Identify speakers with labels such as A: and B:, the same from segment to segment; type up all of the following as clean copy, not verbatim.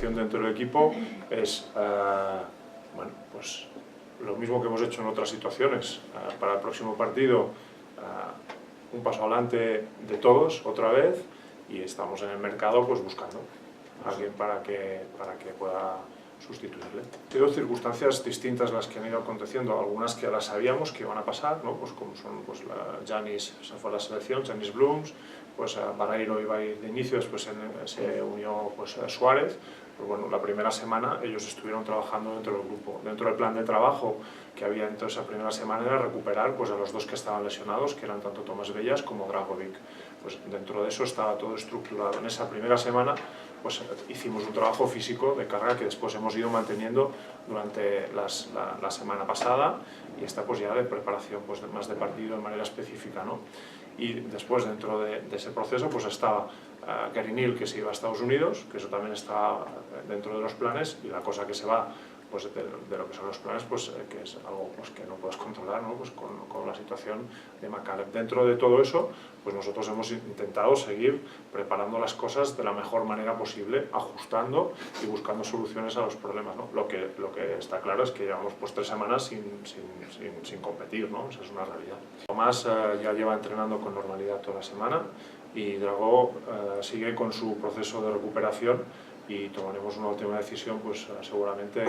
A: situación dentro del equipo es, bueno, pues lo mismo que hemos hecho en otras situaciones. Para el próximo partido, un paso adelante de todos, otra vez, y estamos en el mercado pues buscando a alguien para que pueda sustituirle. Han sido circunstancias distintas las que han ido aconteciendo, algunas que ya las sabíamos que iban a pasar, ¿no? Pues como son pues, Giannis se fue a la selección, Giannis Blums, pues Barreiro iba a ir de inicio, después se unió pues, Suárez. Pues bueno, la primera semana ellos estuvieron trabajando dentro del grupo. Dentro del plan de trabajo que había dentro de esa primera semana era recuperar pues, a los dos que estaban lesionados, que eran tanto Tomás Bellas como Dragovic. Pues dentro de eso estaba todo estructurado. En esa primera semana pues, hicimos un trabajo físico de carga que después hemos ido manteniendo durante la semana pasada, y esta pues ya de preparación pues, más de partido de manera específica, ¿no? Y después dentro de ese proceso pues estaba Gary Neal, que se iba a Estados Unidos, que eso también está dentro de los planes, y la cosa que se va pues, de lo que son los planes, pues, que es algo pues, que no puedes controlar, ¿no? Pues con la situación de McCallum. Dentro de todo eso, pues nosotros hemos intentado seguir preparando las cosas de la mejor manera posible, ajustando y buscando soluciones a los problemas, ¿no? Lo que está claro es que llevamos pues 3 semanas sin competir, ¿no? Esa es una realidad. Tomás ya lleva entrenando con normalidad toda la semana, y Dragó sigue con su proceso de recuperación, y tomaremos una última decisión pues seguramente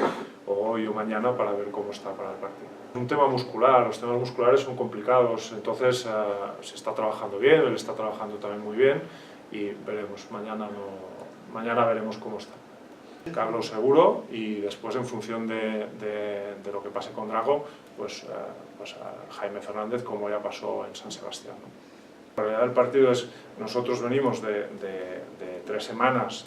A: o hoy o mañana para ver cómo está para el partido. Un tema muscular, los temas musculares son complicados, entonces se está trabajando bien, él está trabajando también muy bien, y veremos, mañana veremos cómo está. Carlos seguro, y después en función de lo que pase con Drago, pues Jaime Fernández, como ya pasó en San Sebastián, ¿no? La realidad del partido es, nosotros venimos de 3 semanas,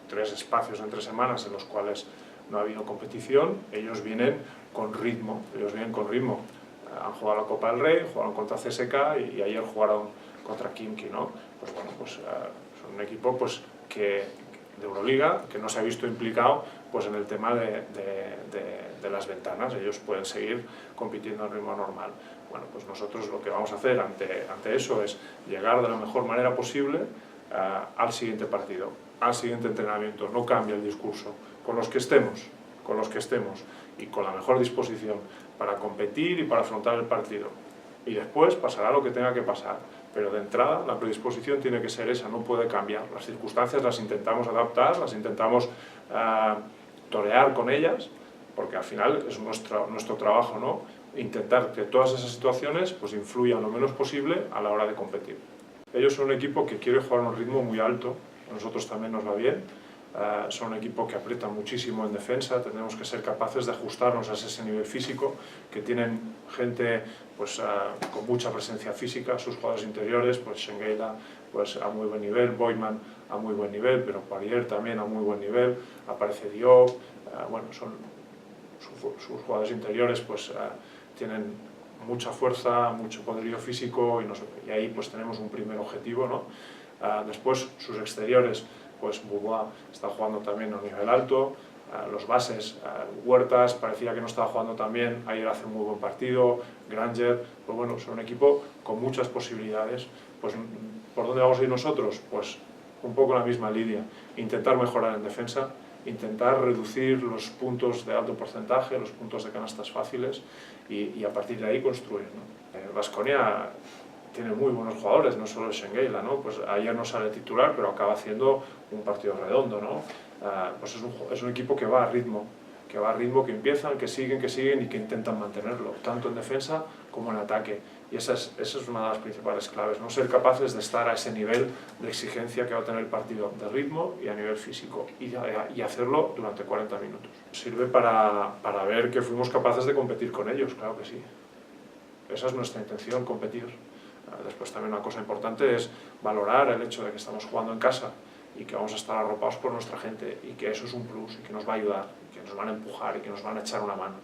A: 3 espacios en 3 semanas en los cuales no ha habido competición. Ellos vienen con ritmo, han jugado la Copa del Rey, jugaron contra CSK y ayer jugaron contra Khimki, ¿no? Pues bueno, pues son un equipo pues, de Euroliga que no se ha visto implicado pues, en el tema de las ventanas. Ellos pueden seguir compitiendo al ritmo normal. Bueno, pues nosotros lo que vamos a hacer ante eso es llegar de la mejor manera posible al siguiente partido, al siguiente entrenamiento. No cambia el discurso, con los que estemos y con la mejor disposición para competir y para afrontar el partido. Y después pasará lo que tenga que pasar, pero de entrada la predisposición tiene que ser esa, no puede cambiar. Las circunstancias las intentamos adaptar, las intentamos torear con ellas, porque al final es nuestro trabajo, ¿no? Intentar que todas esas situaciones pues, influyan lo menos posible a la hora de competir. Ellos son un equipo que quiere jugar a un ritmo muy alto, a nosotros también nos va bien. Son un equipo que aprieta muchísimo en defensa, tenemos que ser capaces de ajustarnos a ese nivel físico, que tienen gente pues, con mucha presencia física, sus jugadores interiores, pues Schengeila pues, a muy buen nivel, Boyman a muy buen nivel, pero Poirier también a muy buen nivel, aparece Diop, bueno, sus jugadores interiores pues, tienen mucha fuerza, mucho poderío físico, y ahí pues tenemos un primer objetivo, ¿no? Después sus exteriores, pues Boubois está jugando también a un nivel alto, los bases, Huertas parecía que no estaba jugando tan bien, ayer hace un muy buen partido, Granger, pues bueno, son un equipo con muchas posibilidades. Pues ¿por dónde vamos a ir nosotros? Pues un poco la misma línea, intentar mejorar en defensa, intentar reducir los puntos de alto porcentaje, los puntos de canastas fáciles, y a partir de ahí construir, ¿no? Baskonia tiene muy buenos jugadores, no solo Schengeila, ¿no? Pues ayer no sale titular, pero acaba haciendo un partido redondo, ¿no? Pues es un equipo que va a ritmo, que empiezan, que siguen y que intentan mantenerlo, tanto en defensa como en ataque. Y esa es una de las principales claves, ¿no? Ser capaces de estar a ese nivel de exigencia que va a tener el partido, de ritmo y a nivel físico, y hacerlo durante 40 minutos. Sirve para ver que fuimos capaces de competir con ellos, claro que sí. Esa es nuestra intención, competir. Después también una cosa importante es valorar el hecho de que estamos jugando en casa y que vamos a estar arropados por nuestra gente, y que eso es un plus y que nos va a ayudar, y que nos van a empujar y que nos van a echar una mano.